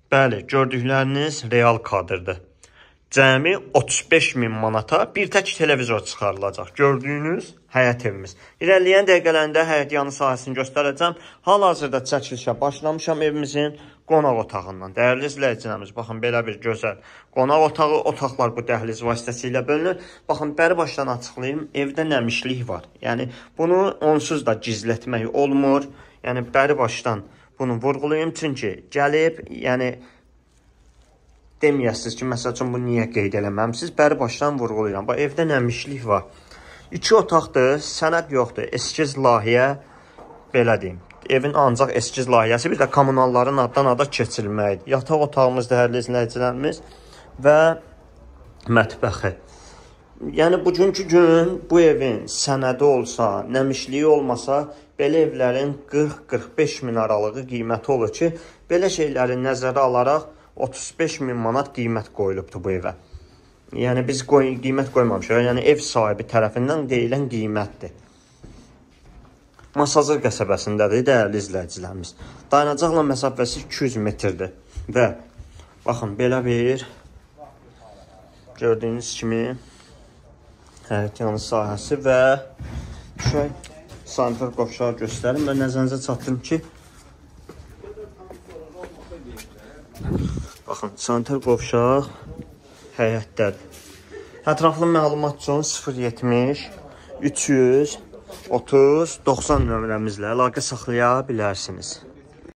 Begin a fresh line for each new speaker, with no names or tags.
Bəli, gördükləriniz real kadrdır. Cəmi 35.000 manata bir tək televizor çıxarılacaq. Gördüyünüz həyət evimiz. İrəliyən dəqiqələrində həyət yanı sahəsini göstərəcəm. Hal-hazırda çəkilişə başlamışam evimizin qonaq otağından. Dəyərli izləyicilərimiz, baxın belə bir gözəl qonaq otağı. Otaqlar bu dəhliz vasitəsilə bölünür. Baxın, bəri başdan açıqlayım. Evdə nəmişlik var. Yəni bunu onsuz da gizlətmək olmur. Yəni bəri başdan bunu vurğulayım, çünki gəlib, yəni deməyəsiniz ki, məsəl üçün bunu niyə qeyd eləməmisiz? Bəri başdan vurğulayıram. Bax, evdə nəmişlik var. 2 otaqdır, sənəd yoxdur. Eskiz layihə, belə deyim. Evin ancaq eskiz layihəsi, bir də kommunalların addan ada keçirilməyidir. Yataq otağımız, dəyərli izləyicilərimiz və mətbəxi. Yəni, bugünkü gün bu evin sənədi olsa, nəmişliyi olmasa, belə evlərin 40-45 min aralığı qiyməti olur ki, belə şeyləri nəzərə alaraq 35.000 manat qiymət qoyulubdur bu evə. Yəni, biz qiymət qoymamışıq. Yəni, ev sahibi tərəfindən deyilən qiymətdir. Masazır qəsəbəsindədir, dəyərli izləyicilərimiz. Dayanacaqla məsafəsi 200 metrdir. Və, baxın, belə bir gördüyünüz kimi həyət yanı sahəsi və sanitar qovşağı göstərim və nəzərinizə çatdırım ki, baxın, sanitar qovşaq həyətdədir. Ətraflı məlumat üçün 070 330 90 nömrəmizlə əlaqə saxlaya bilərsiniz.